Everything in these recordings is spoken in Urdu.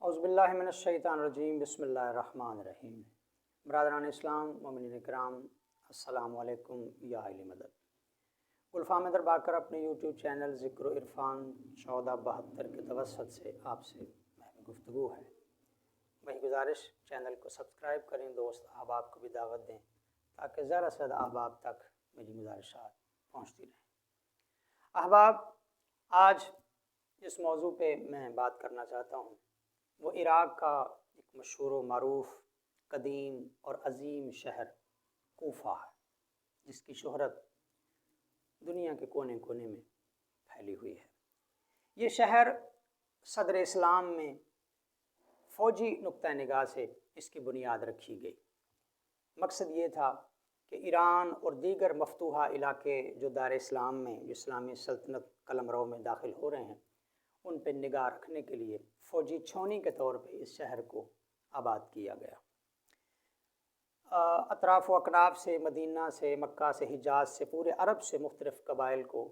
اعوذ باللہ من الشیطان الرجیم بسم اللہ الرحمن الرحیم۔ برادران اسلام، مومنین کرام، السلام علیکم یا اہل مدد۔ گلفام در باکر اپنے یوٹیوب چینل ذکر و عرفان 1472 کے توسط سے آپ سے گفتگو ہے۔ وہی گزارش، چینل کو سبسکرائب کریں، دوست احباب کو بھی دعوت دیں تاکہ زیادہ سے زیادہ احباب تک میری گزارشات پہنچتی رہیں۔ احباب، آج جس موضوع پہ میں بات کرنا چاہتا ہوں وہ عراق کا ایک مشہور و معروف قدیم اور عظیم شہر کوفہ ہے، جس کی شہرت دنیا کے کونے کونے میں پھیلی ہوئی ہے۔ یہ شہر صدر اسلام میں فوجی نقطہ نگاہ سے اس کی بنیاد رکھی گئی۔ مقصد یہ تھا کہ ایران اور دیگر مفتوحہ علاقے جو دار اسلام میں اسلامی سلطنت قلمرو میں داخل ہو رہے ہیں، ان پہ نگاہ رکھنے کے لیے فوجی چھاؤنی کے طور پہ اس شہر کو آباد کیا گیا۔ اطراف و اکناف سے، مدینہ سے، مکہ سے، حجاز سے، پورے عرب سے مختلف قبائل کو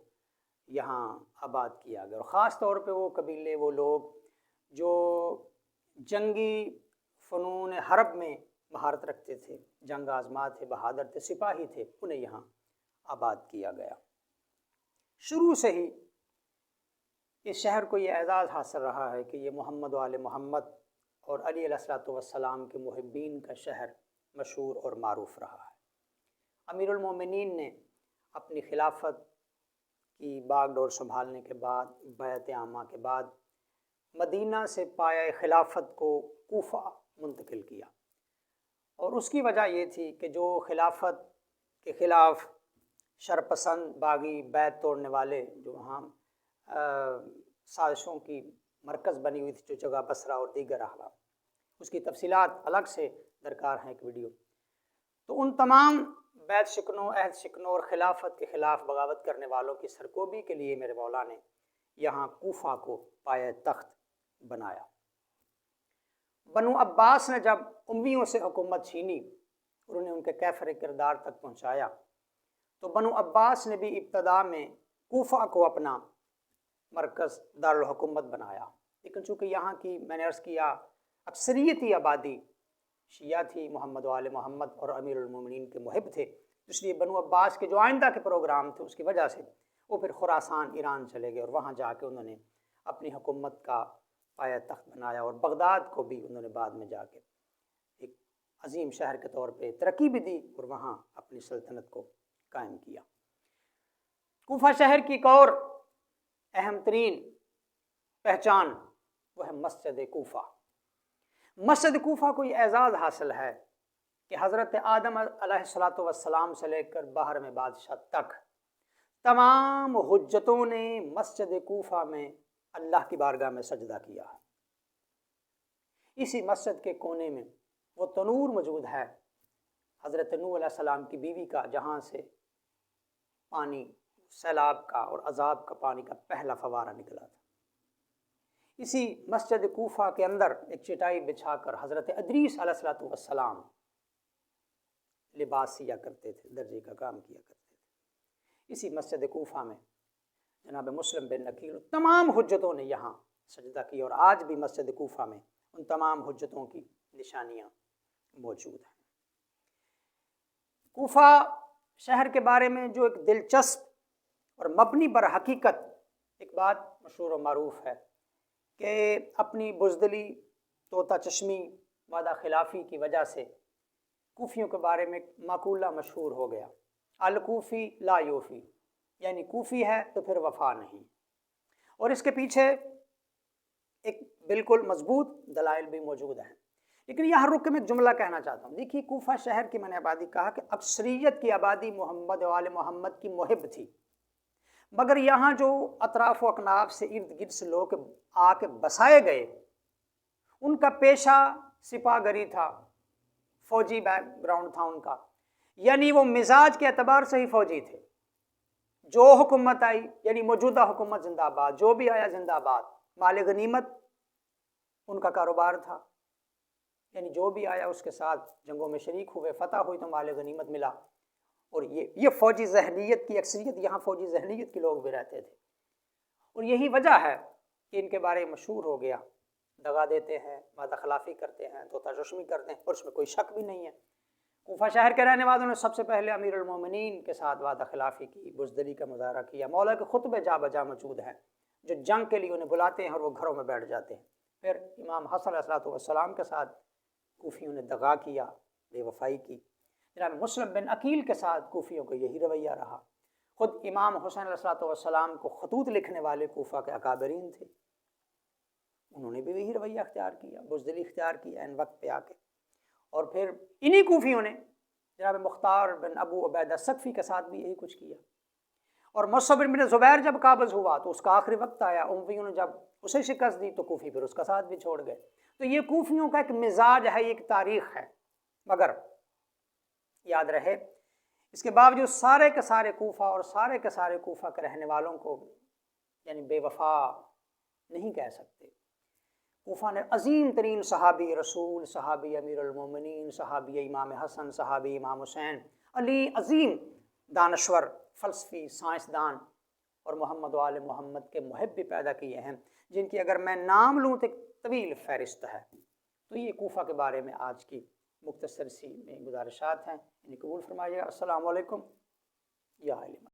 یہاں آباد کیا گیا، اور خاص طور پہ وہ قبیلے، وہ لوگ جو جنگی فنون حرب میں مہارت رکھتے تھے، جنگ آزما تھے، بہادر تھے، سپاہی تھے، انہیں یہاں آباد کیا گیا۔ شروع سے ہی اس شہر کو یہ اعزاز حاصل رہا ہے کہ یہ محمد و آل محمد اور علی علیہ الصلوۃ والسلام کے محبین کا شہر مشہور اور معروف رہا ہے۔ امیر المومنین نے اپنی خلافت کی باغ ڈور سنبھالنے کے بعد، بیعت عامہ کے بعد، مدینہ سے پایہ خلافت کو کوفہ منتقل کیا، اور اس کی وجہ یہ تھی کہ جو خلافت کے خلاف شرپسند باغی، بیعت توڑنے والے، جو وہاں سازشوں کی مرکز بنی ہوئی تھی، جو جگہ بصرہ اور دیگر احوال، اس کی تفصیلات الگ سے درکار ہیں ایک ویڈیو۔ تو ان تمام بیعت شکنوں، عہد شکنوں اور خلافت کے خلاف بغاوت کرنے والوں کی سرکوبی کے لیے میرے مولا نے یہاں کوفہ کو پایہ تخت بنایا۔ بنو عباس نے جب امیوں سے حکومت چھینی اور انہیں ان کے کیفر کردار تک پہنچایا، تو بنو عباس نے بھی ابتدا میں کوفہ کو اپنا مرکز دارالحکومت بنایا، لیکن چونکہ یہاں کی، میں نے عرض کیا، اکثریتی آبادی شیعہ تھی، محمد و آل محمد اور امیر المومنین کے محب تھے، اس لیے بنو عباس کے جو آئندہ کے پروگرام تھے اس کی وجہ سے وہ پھر خراسان، ایران چلے گئے، اور وہاں جا کے انہوں نے اپنی حکومت کا پایہ تخت بنایا، اور بغداد کو بھی انہوں نے بعد میں جا کے ایک عظیم شہر کے طور پہ ترقی بھی دی اور وہاں اپنی سلطنت کو قائم کیا۔ کوفہ شہر کی ایک اور اہم ترین پہچان وہ ہے مسجد کوفہ۔ مسجد کوفہ کو یہ اعزاز حاصل ہے کہ حضرت آدم علیہ الصلوۃ والسلام سے لے کر باہر میں بادشاہ تک تمام حجتوں نے مسجد کوفہ میں اللہ کی بارگاہ میں سجدہ کیا ہے۔ اسی مسجد کے کونے میں وہ تنور موجود ہے حضرت نوح علیہ السلام کی بیوی کا، جہاں سے پانی، سیلاب کا اور عذاب کا پانی کا پہلا فوارہ نکلا تھا۔ اسی مسجد کوفہ کے اندر ایک چٹائی بچھا کر حضرت ادریس علیہ الصلوۃ والسلام لباس سیا کرتے تھے، درجے کا کام کیا کرتے تھے۔ اسی مسجد کوفہ میں جناب مسلم بن عقیل تمام حجتوں نے یہاں سجدہ کیا، اور آج بھی مسجد کوفہ میں ان تمام حجتوں کی نشانیاں موجود ہیں۔ کوفہ شہر کے بارے میں جو ایک دلچسپ اور مبنی بر حقیقت ایک بات مشہور و معروف ہے کہ اپنی بزدلی، طوطا چشمی، وعدہ خلافی کی وجہ سے کوفیوں کے بارے میں مقولہ مشہور ہو گیا، الکوفی لا یوفی، یعنی کوفی ہے تو پھر وفا نہیں، اور اس کے پیچھے ایک بالکل مضبوط دلائل بھی موجود ہیں۔ لیکن یہاں رک کے میں ایک جملہ کہنا چاہتا ہوں۔ دیکھیے، کوفہ شہر کی میں نے آبادی کہا کہ اکثریت کی آبادی محمد و آل محمد کی محب تھی، مگر یہاں جو اطراف و اکناف سے ارد گرد سے لوگ آ کے بسائے گئے، ان کا پیشہ سپاہ گری تھا، فوجی بیک گراؤنڈ تھا ان کا، یعنی وہ مزاج کے اعتبار سے ہی فوجی تھے۔ جو حکومت آئی، یعنی موجودہ حکومت زندہ آباد، جو بھی آیا زندہ آباد، مال غنیمت ان کا کاروبار تھا، یعنی جو بھی آیا اس کے ساتھ جنگوں میں شریک ہوئے، فتح ہوئی تو مال غنیمت ملا، اور یہ فوجی ذہنیت کی اکثریت، یہاں فوجی ذہنیت کے لوگ بھی رہتے تھے، اور یہی وجہ ہے کہ ان کے بارے میں مشہور ہو گیا دغا دیتے ہیں، وعدہ خلافی کرتے ہیں، طوطا چشمی کرتے ہیں، اور اس میں کوئی شک بھی نہیں ہے۔ کوفہ شہر کے رہنے والوں نے سب سے پہلے امیر المومنین کے ساتھ وعدہ خلافی کی، بزدلی کا مظاہرہ کیا۔ مولا کے خطبے جا بجا موجود ہیں جو جنگ کے لیے انہیں بلاتے ہیں اور وہ گھروں میں بیٹھ جاتے ہیں۔ پھر امام حسن علیہ السلام کے ساتھ کوفیوں نے دغا کیا، بے وفائی کی۔ جناب مسلم بن عقیل کے ساتھ کوفیوں کا یہی رویہ رہا۔ خود امام حسین علیہ السلام کو خطوط لکھنے والے کوفہ کے اکابرین تھے، انہوں نے بھی وہی رویہ اختیار کیا، بزدلی اختیار کی عین وقت پہ آ کے۔ اور پھر انہی کوفیوں نے جناب مختار بن ابو عبیدہ سقفی کے ساتھ بھی یہی کچھ کیا۔ اور مصعب بن زبیر جب قابض ہوا تو اس کا آخری وقت آیا، امویوں نے جب اسے شکست دی تو کوفی پھر اس کا ساتھ بھی چھوڑ گئے۔ تو یہ کوفیوں کا ایک مزاج ہے، ایک تاریخ ہے۔ مگر یاد رہے اس کے باوجود سارے کے سارے کوفہ اور سارے کے سارے کوفہ کے رہنے والوں کو یعنی بے وفا نہیں کہہ سکتے۔ کوفہ نے عظیم ترین صحابی رسول، صحابی امیر المومنین، صحابی امام حسن، صحابی امام حسین، علی عظیم دانشور، فلسفی، سائنسدان اور محمد و آل محمد کے محب بھی پیدا کیے ہیں، جن کی اگر میں نام لوں تو ایک طویل فہرست ہے۔ تو یہ کوفہ کے بارے میں آج کی مختصر سی میں گزارشات ہیں، انہیں قبول فرمائیے گا۔ السلام علیکم یا علم۔